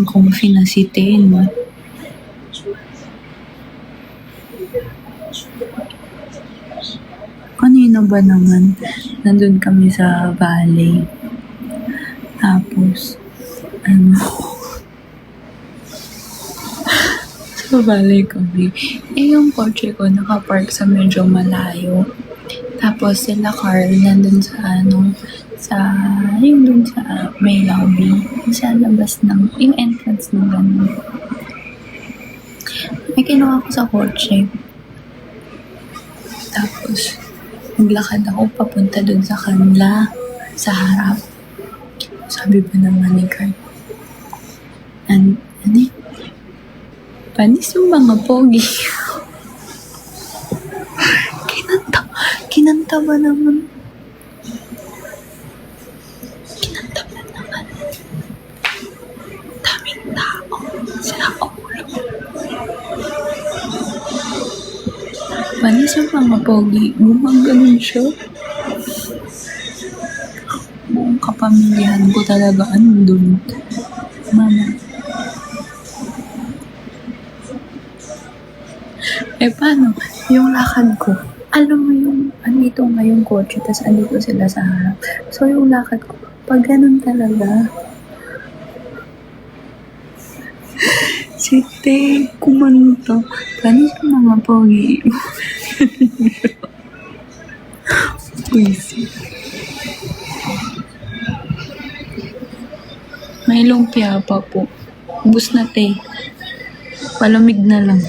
sobrang comfy na si Ten. Kanina ba naman, nandun kami sa valley. Tapos, sa valley kami. Yung kotse ko nakapark sa medyo malayo. Tapos sila Carl nandun yung dun sa may lobby. Sa labas yung entrance ng ganun. May kinuha ko sa kotse. Tapos, naglakad ako papunta dun sa kanila, sa harap. Sabi ba naman ni Carl, panis yung mga pogi. Kinanta ba naman? Daming tao. Sila ulo. Panis yung mga pogi. Gumaganon siya. Buong kapamilyahan ko talaga andun. Mama. Paano? Yung lakad ko, alam mo yung andito nga yung kotse, tas andito sila sa harap. So, yung lakad ko, pag ganun talaga, si Te, kumanta. Paano sa mga pogi? May lumpia pa po. Ubus na, Te. Palamig na lang.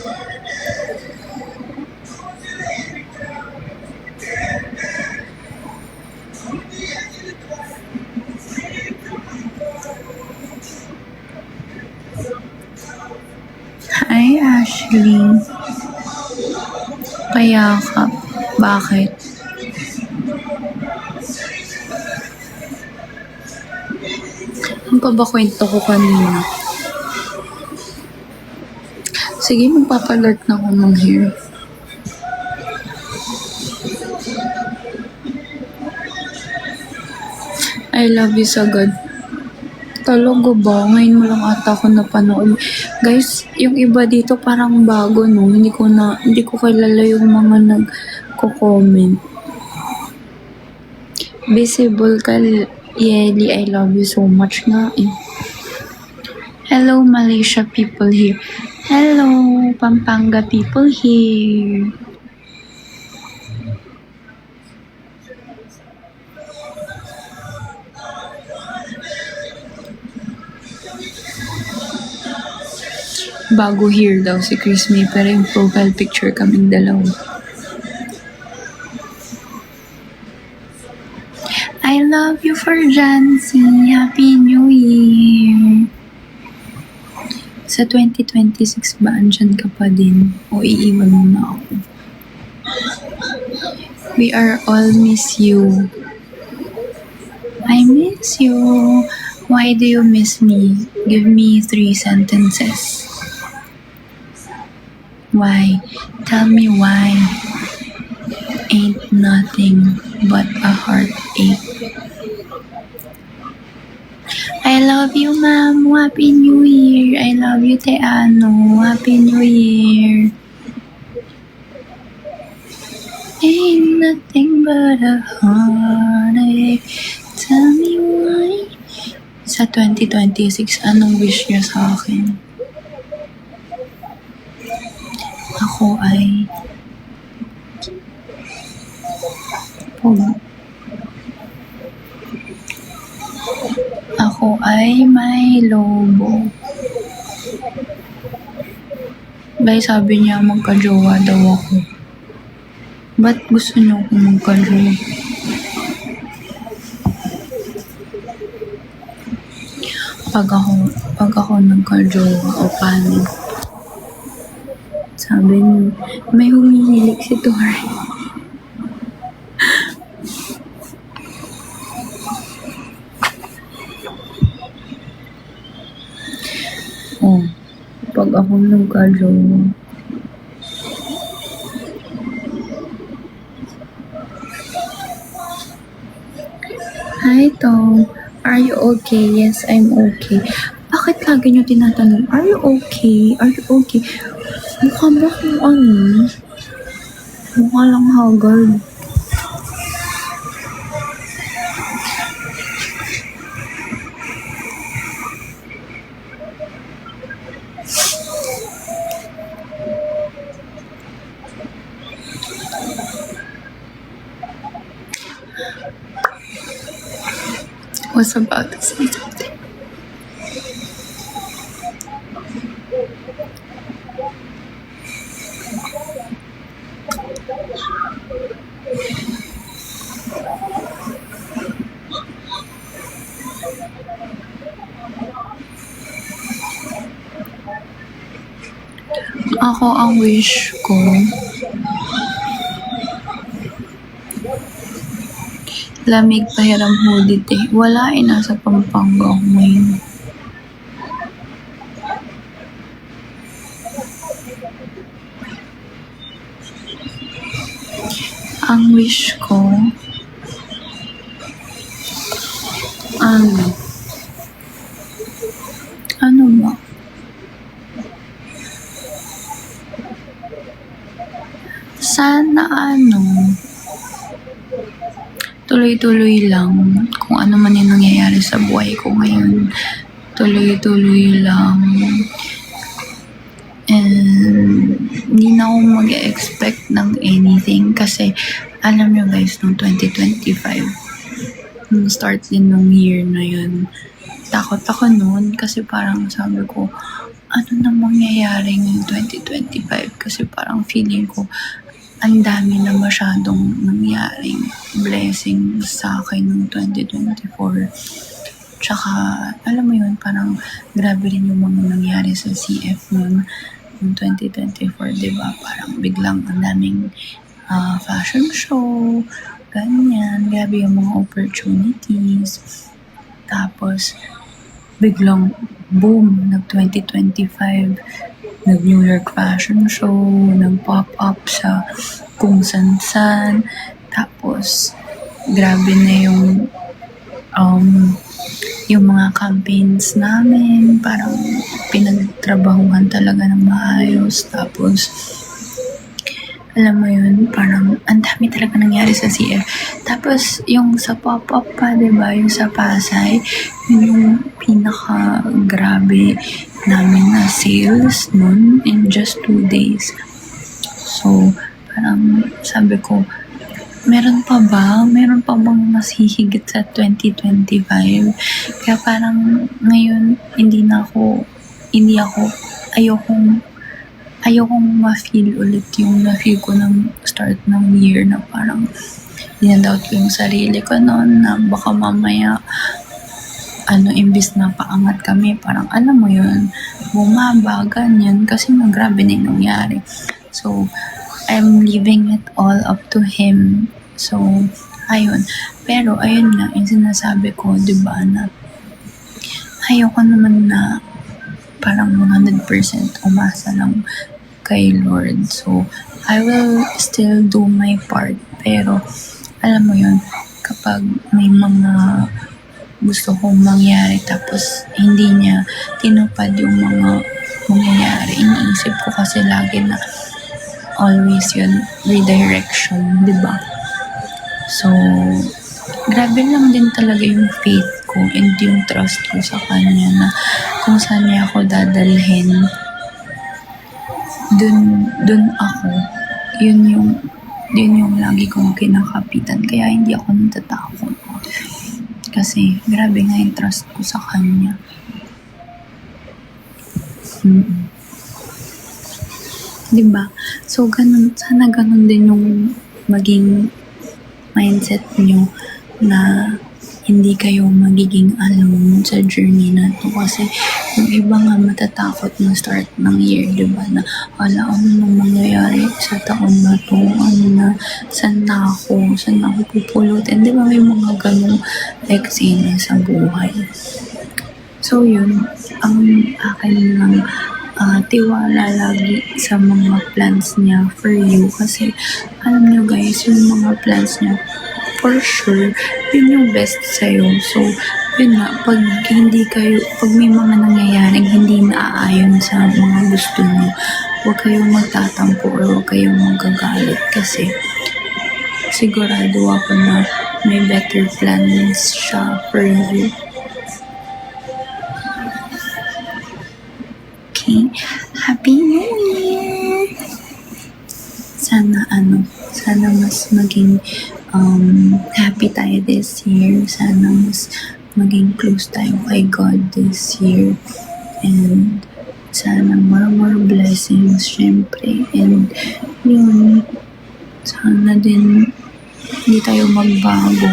Hi, Ashley. Payakap. Bakit? Ano pa ba kwento ko kanina? Sige, magpapalert na ako ng hair. I love you so good. Talaga ba? Ngayon mo lang ata ako napanood. Guys, yung iba dito parang bago, no? Hindi ko kilala yung mga nagko-comment. Visible ka, Yeli, I love you so much nga eh. Hello, Malaysia people here. Hello, Pampanga people here. Bago here daw si Chris May, pero yung profile picture kaming dalawa. I love you for Jancy. Happy New Year. Sa 2026 ba, andyan ka pa din? O iiwan mo na ako? We are all miss you. I miss you. Why do you miss me? Give me 3 sentences. Why? Tell me why. Ain't nothing but a heartache. I love you, Ma'am. Happy New Year. I love you, Te Ano. Happy New Year. Ain't nothing but a heartache. Tell me why. Sa 2026, anong wish niya sa akin? Ako ay may lobo. Guys, sabi niya magka-jowa daw ako. Ba't gusto niyo akong magka-jowa? Pag ako nagka-jowa o paano? Sabi niyo, may humihilig si Tori. Pag ako nagka-jowa. Hi, Tom. Are you okay? Yes, I'm okay. Bakit lagi niyo tinatanong, are you okay? Are you okay? Mukha ba kung mukha lang haggard. Was about to say something. Ako ang wish ko, lamig pahiram hoodie eh. Wala nasa Pampanga ako ngayon. Ang wish ko, ano ba? Sana tuloy-tuloy lang kung ano man yung nangyayari sa buhay ko ngayon. Tuloy-tuloy lang. And hindi na ako mag-expect ng anything kasi alam nyo guys, nung 2025, nung start din nung year na yun, takot ako noon kasi parang sabi ko, ano na mangyayari ngayong 2025? Kasi parang feeling ko, ang dami na masyadong nangyaring blessing sa akin noong 2024. Tsaka, alam mo yun, parang grabe rin yung mga nangyari sa CF noong 2024, diba? Parang biglang ang daming fashion show, ganyan, grabe yung mga opportunities. Tapos, biglang boom, nag-2025, nag-New York Fashion Show, nag-pop-up sa kung san-san. Tapos, grabe na yung mga campaigns namin, parang pinagtrabahuhan talaga ng maayos. Tapos, alam mo yun, parang ang dami talaga nangyari sa CF. Tapos, yung sa pop-up pa, diba, yung sa Pasay, yun yung pinaka-grabe namin na sales nun in just 2 days. So, parang sabi ko, meron pa bang mas hihigit sa 2025? Kaya parang ngayon, ayokong ma-feel ulit yung na-feel ko ng start ng year na parang dinadoubt ko yung sarili ko noon na baka mamaya imbis na paangat kami, parang alam mo yun, bumaba, ganyan, kasi grabe na yung nangyari. So, I'm leaving it all up to him. So, ayun. Pero, ayun nga, yung sinasabi ko, diba, na ayoko naman na parang 100% umasa lang kay Lord. So, I will still do my part. Pero, alam mo yun, kapag may mga gusto kong mangyari tapos hindi niya tinupad yung mga mangyayari, iniisip ko kasi lagi na always yun, redirection, diba? So, grabe lang din talaga yung faith ko and yung trust ko sa kanya na kung saan niya ako dadalhin, dun ako. Yun yung lagi kong kinakapitan. Kaya hindi ako natatakot. Kasi grabe nga yung trust ko sa kanya. Diba? So, sana ganun din yung maging mindset nyo na hindi kayo magiging alone sa journey na to. Kasi yung iba nga matatakot na start ng year, diba? Na ano nang mangyayari sa taon na to? Saan na ako pupulutin? Diba may mga ganong eksena sa buhay? So yun, ang akin lang tiwala lagi sa mga plans niya for you. Kasi alam nyo guys, yung mga plans niya for sure, yun yung best sa'yo. So, yun nga, pag may mga nangyayaring hindi naaayon sa mga gusto niyo, huwag kayong magtatampo or huwag kayong magagalit kasi sigurado ako na may better plans siya for you. Okay? Happy New Year! Sana mas maging happy tayo this year. Sana mas maging close tayo kay God this year. And sana more blessings, syempre. And yun, sana din hindi tayo magbago.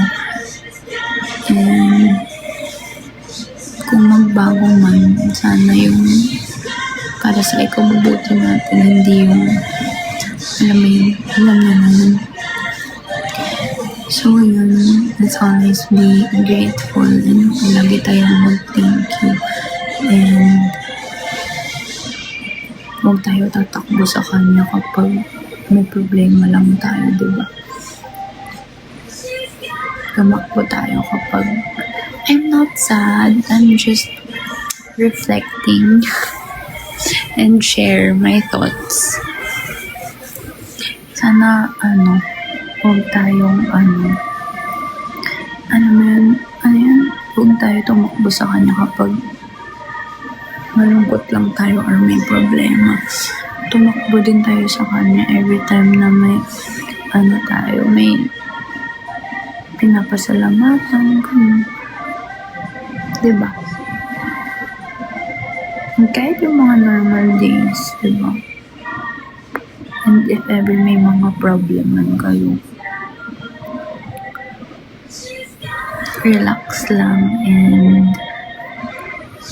And kung magbago man, sana yung para sa ikabubuti natin, hindi yung alam mo naman. So yun, let's always be grateful and lagi tayong mag-thank you. And huwag tayo tatakbo sa kanya kapag may problema lang tayo, diba? Tumakbo tayo kapag I'm not sad, I'm just reflecting and share my thoughts. Sana, huwag tayong, huwag tayo tumakbo sa kanya kapag malungkot lang tayo or may problema. Tumakbo din tayo sa kanya every time na may, may pinapasalamatan, diba? And kahit yung mga normal days, diba? And if ever may mga problem man kayo, relax lang and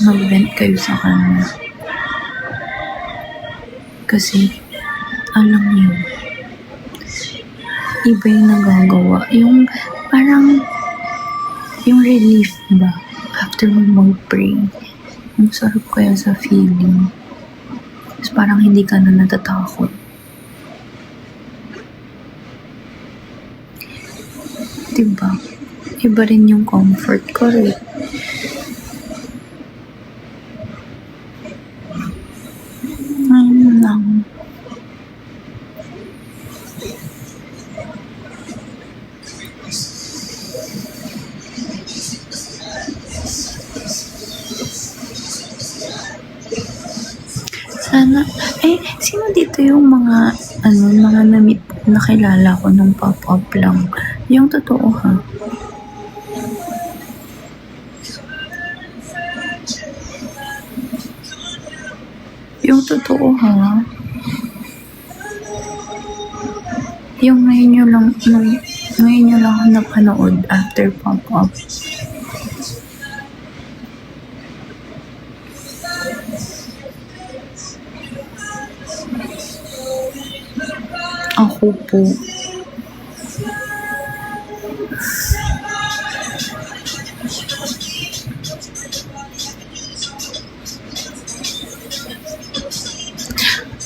mag-vent kayo sa kanya. Kasi, alam niyo, iba yung nagagawa. Yung parang, yung relief ba? After mo mag-pray, ang sarap kaya sa feeling. Tapos parang hindi ka na natatakot. Diba? Iba rin yung comfort ko rin. Ayun lang. Sana, sino dito yung mga, mga nakilala ko ng pop-up lang? Yung totoo ha? Yung totoo ha? Yung ngayon nyo lang napanood after pop-up. Ako po.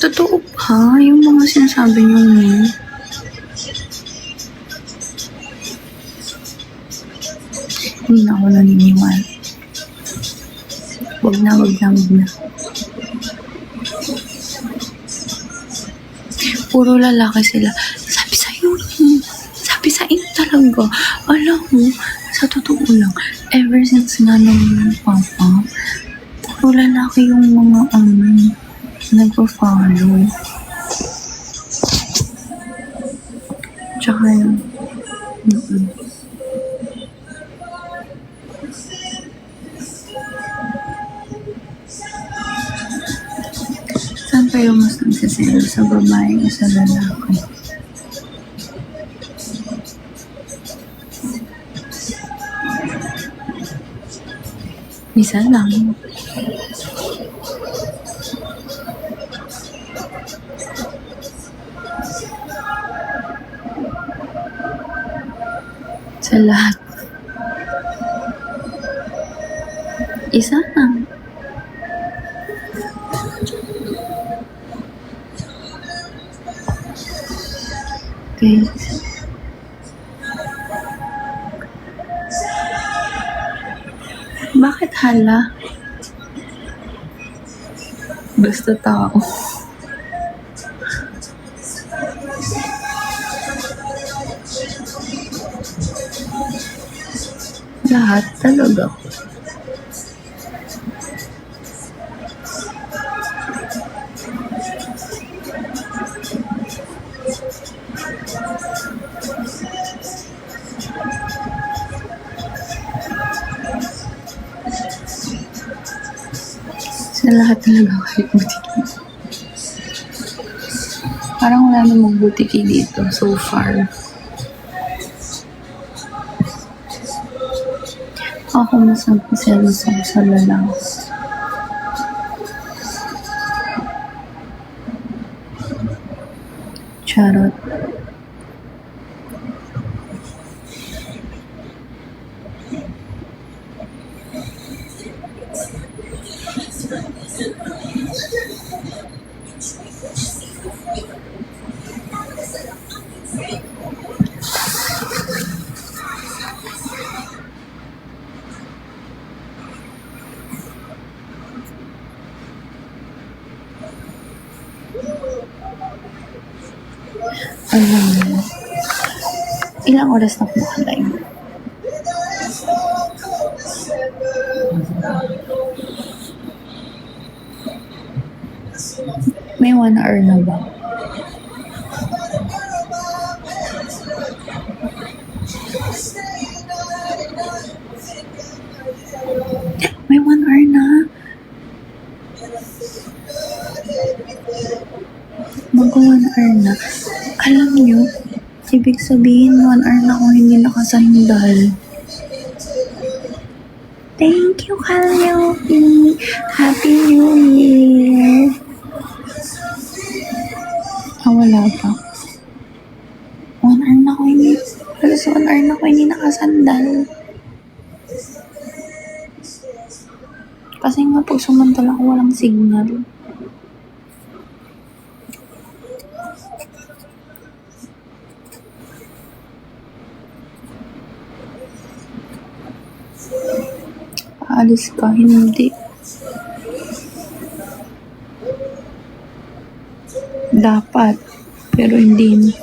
Totoo ba yung mga sinasabi niyo ngayon? Hindi na ako naniniwala. Wag na. Puro lalaki sila. Sabi sa'yo talaga. Alam mo, sa totoo lang, ever since nga nung papa, puro lalaki yung mga nagpa-follow. Tsaka yun. Saan kayo mas nagsaselo? Sa babae o sa lalaki? Isa lang. Sa lahat. Isa lang. Okay. Hala. Basta tao. Lahat talaga. Sa lahat talaga kahit butiki. Parang wala namang butiki dito so far. Ako mas nagpaselos ako sa lalaki. Charot. Alam mo, ilang oras na kumakain? May 1 hour na ba? May 1 hour na? Mag-1 hour na. Alam nyo, ibig sabihin 1 hour na ako hindi nakasandal. Thank you, Calliope! Happy New Year! Wala pa. 1 hour na ako hindi, halos 1 hour na ako hindi nakasandal. Kasi nga po, sumantala ako walang signal. Aalis ka, hindi. Dapat, pero hindi.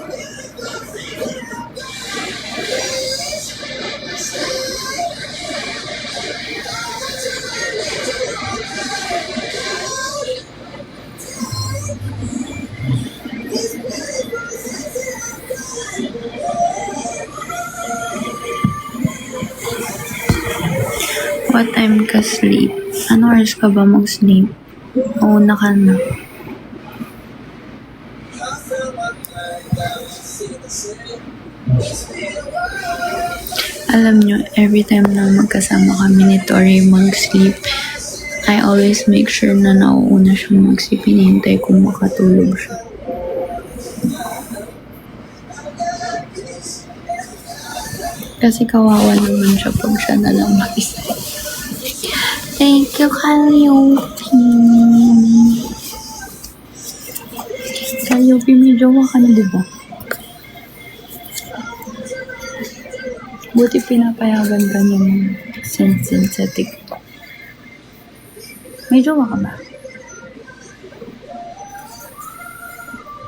What time ka sleep? Ano oras ka ba mag-sleep? Una ka na. Alam nyo, every time na magkasama kami ni Tori mag-sleep, I always make sure na nauuna siya mag-sleep. Hinihintay kung makatulog siya. Kasi kawawa naman siya pag siya na lang mag-isa. Thank you, Calliope. Calliope, may jowa ka na, diba? Buti pinapayagan ka niya ng sense sa TikTok. May jowa ka ba?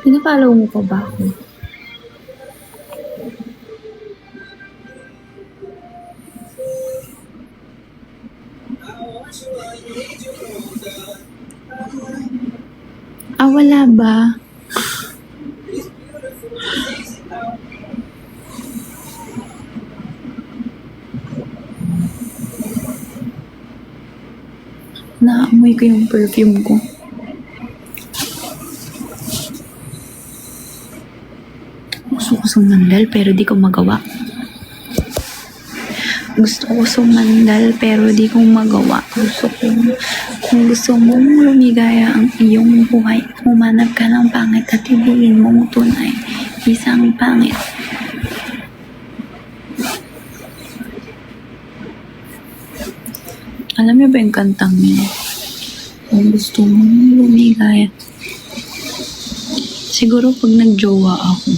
Pinapalaw mo pa ba ako? Wala ba? Naamoy ko yung perfume ko. Gusto ko sumandal pero di ko magawa. Gusto ko sumandal pero di ko magawa. Kung gusto mong lumigaya ang iyong buhay, humanap ka ng pangit at ibuin mong tunay. Isang pangit. Alam niyo ba yung kantang yun? Kung gusto mong lumigaya. Siguro pag nagjowa ako,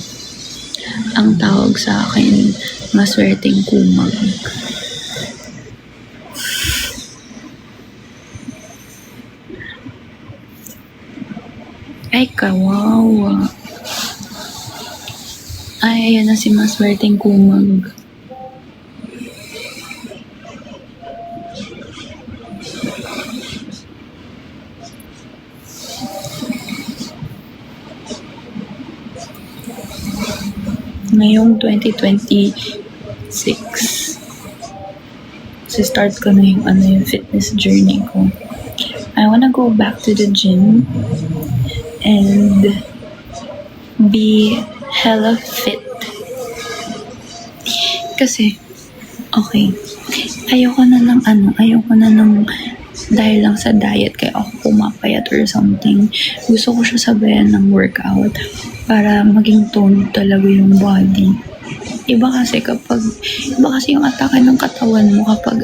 ang tawag sa akin, maswerteng kumag. Ay, kawawa. Ay, ayan na si Maswerteng Kumag. Ngayong 2026, start ko na yung fitness journey ko. I wanna go back to the gym and be hella fit. Kasi, okay, ayoko na ng dahil lang sa diet kaya ako pumapayat or something. Gusto ko siya sabayan ng workout para maging toned talaga yung body. Iba kasi yung atake ng katawan mo kapag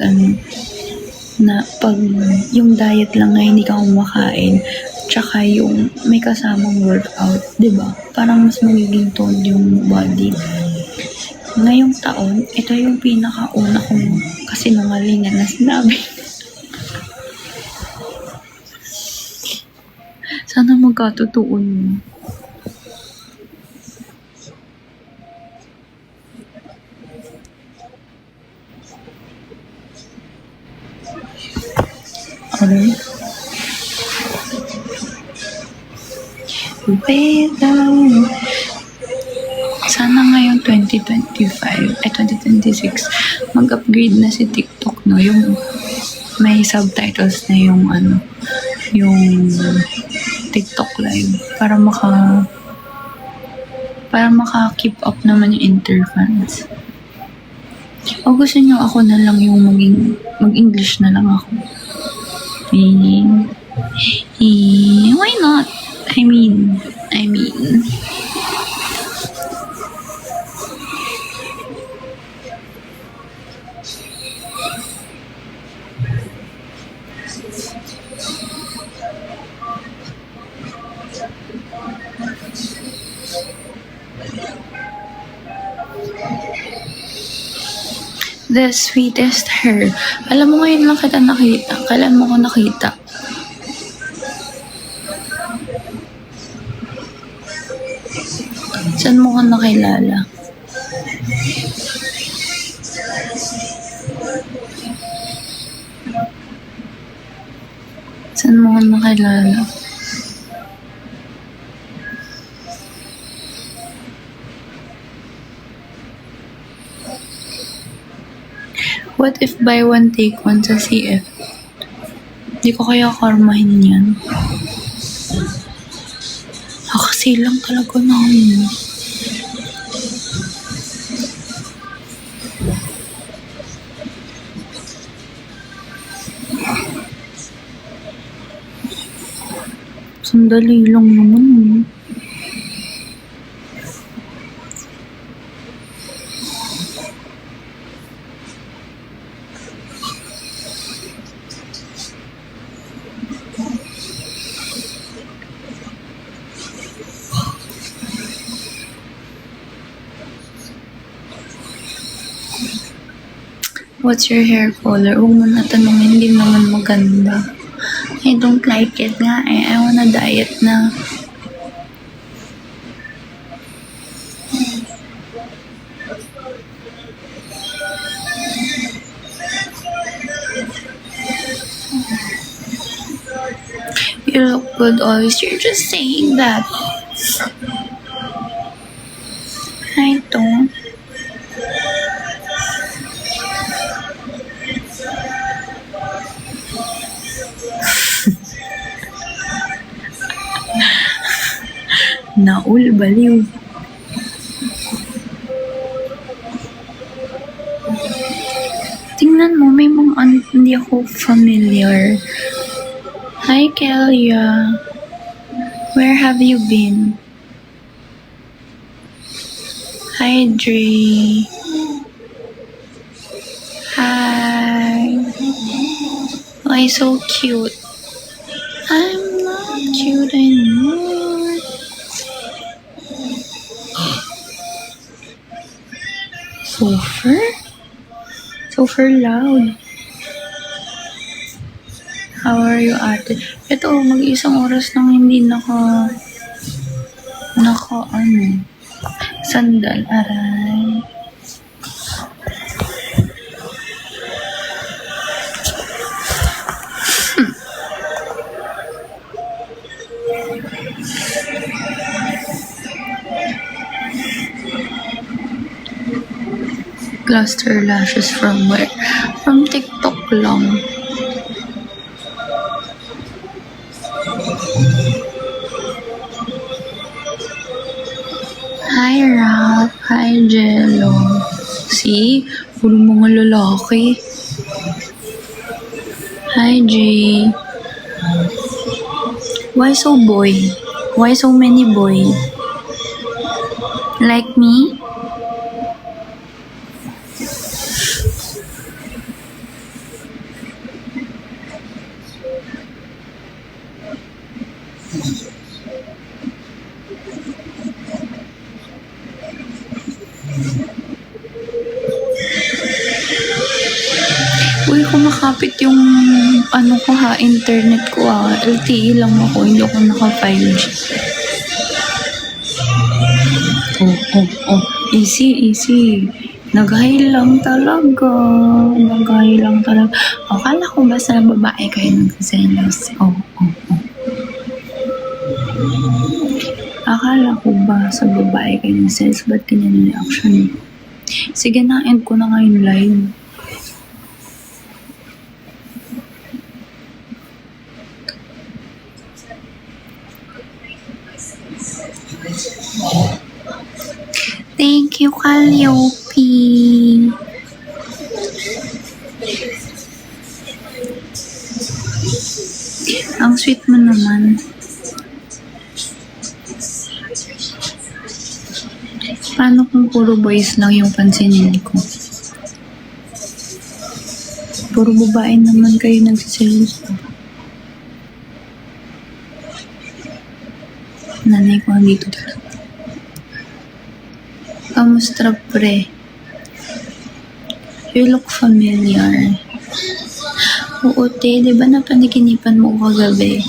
na pag yung diet lang na hindi ka kumakain, tsaka yung may kasamang workout, di ba? Parang mas magiging toned yung body. Ngayong taon, ito yung pinakauna kong kasinungalingan na sinabi. Sana magkatotoo nun. Okay. Sana ngayong 2026, mag-upgrade na si TikTok, no? Yung may subtitles na yung TikTok live para maka-keep up naman yung interfans. O gusto nyo ako na lang yung mag-English na lang ako? Why not? I mean. The sweetest her. Alam mo, ngayon lang kita nakita. Kailan mo ko nakita? Saan mo ko nakilala? Saan mo ko nakilala? What if buy one take one sa CF? Di ko kaya karmahin yan. Kasi lang talaga namin. Sandali lang naman. What's your hair color? Huwag mo na tanongin, hindi naman maganda. I don't like it nga eh. I wanna diet na. You look good always. You're just saying that. I don't. Naul, baliw. Tingnan mo, may mga hindi ako familiar. Hi, Kelia. Where have you been? Hi, Dre. Hi. Why so cute? I'm not cute anymore. Super loud. How are you, ate? Ito, mag-isang oras nang hindi sandal, aray. Cluster lashes from where? From TikTok lang. Hi, Ralph. Hi, Jello. See? Puro mga lalaki. Hi, Jay. Why so boy? Why so many boy? Like me? Uy, kumakapit yung internet ko LTE lang ako, hindi ako naka 5G. Easy. Nag-high lang talaga. Akala ko ba sa babae kayo nagsiselos? Akala ko ba sa babae kayo nagsiselos? Ba't ganyan yung reaction? Sige na, end ko na ngayon live. Thank you, Calliope. Ang sweet mo naman. Paano kung puro boys lang yung pansinin ko? Puro babae naman kayo nagsiselos. Nanay ko andito talaga. Kamusta, pre? You look familiar. Oo, te. Diba napanikinipan mo kagabi?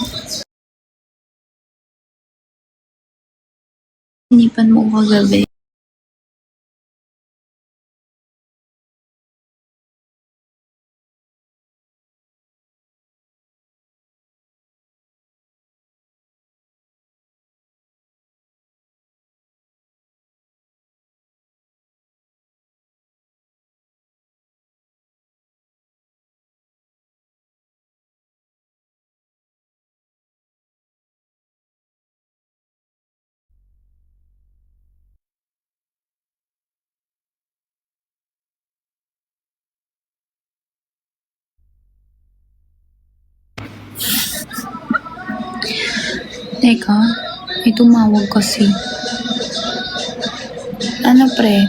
Teka, may tumawag kasi. Ano, pre?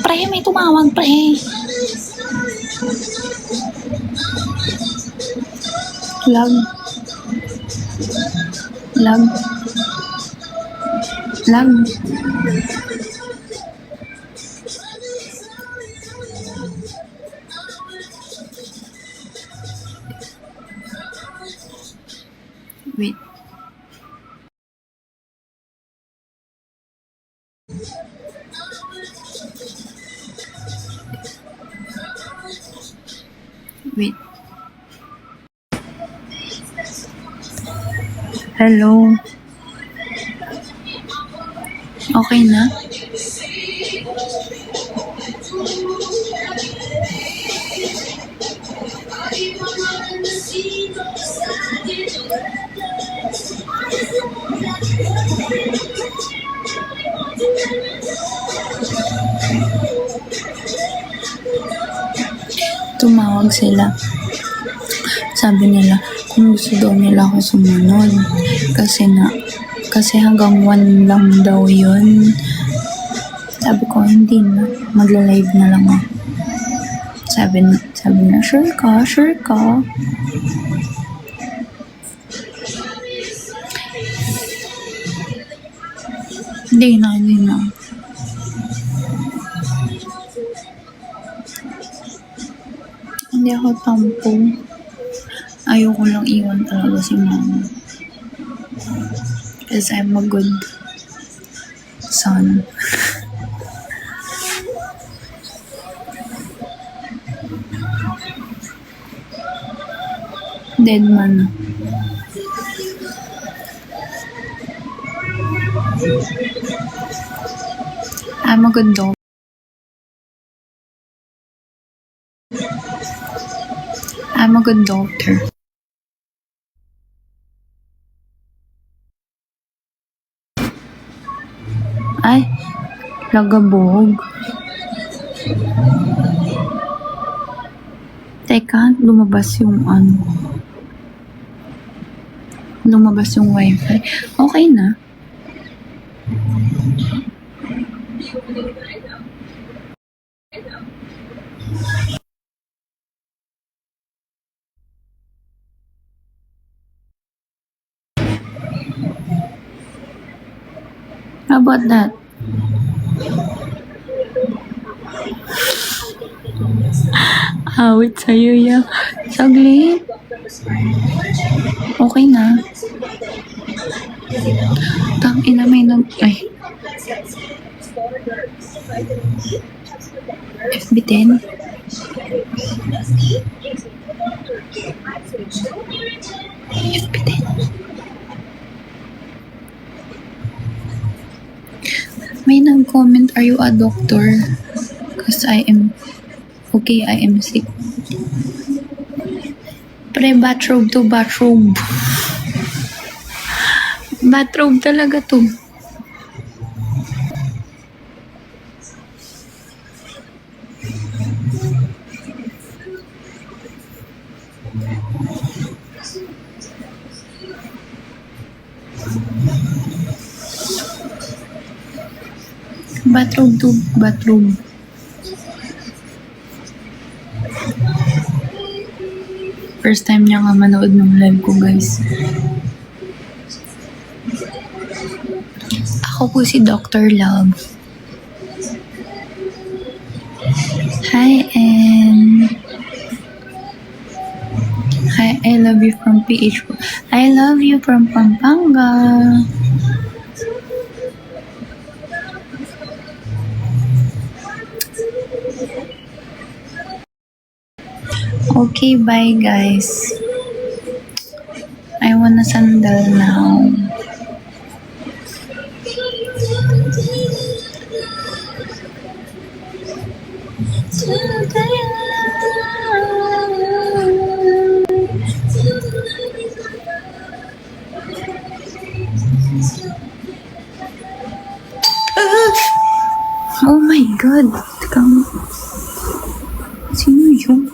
Pre, may tumawag, pre. Lag. Wait. Hello. Okay na? Tumawag sila. Sabi nila, kung gusto daw nila ako sumunod. Kasi hanggang 1 lang daw yun. Sabi ko, hindi na. Magla-live na lang ako. Sabi na, sure ka? Hindi na. Hindi ako tampo. Ayoko lang iwan talaga si mama. Because I'm a good son. Dead man. I'm a good dog. I'm a good daughter. Ay, lagabog. Teka, lumabas yung ano. Lumabas yung wifi. Okay na. How about that? Awit sa'yo yan. Saglit. Okay na. Tangina may Ay. FB10. FB10. May nag-comment, are you a doctor? Because I am sick. Pre, bathrobe to bathrobe. Bathrobe talaga to. Bathrobe to bathrobe. First time niya nga manood ng live ko, guys. Ako po si Dr. Love. Hi, and hi, I love you from PH. I love you from Pampanga. Okay, bye guys. I wanna sandal now. Oh my God! Sino yun?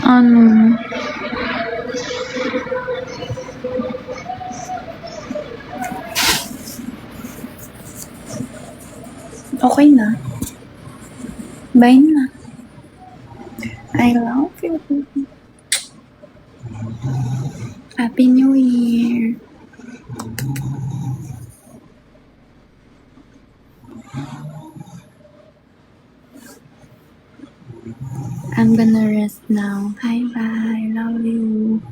Ano? Okay na. Bye na. I love you. Happy New Year. I'm gonna rest now. Bye bye. Love you.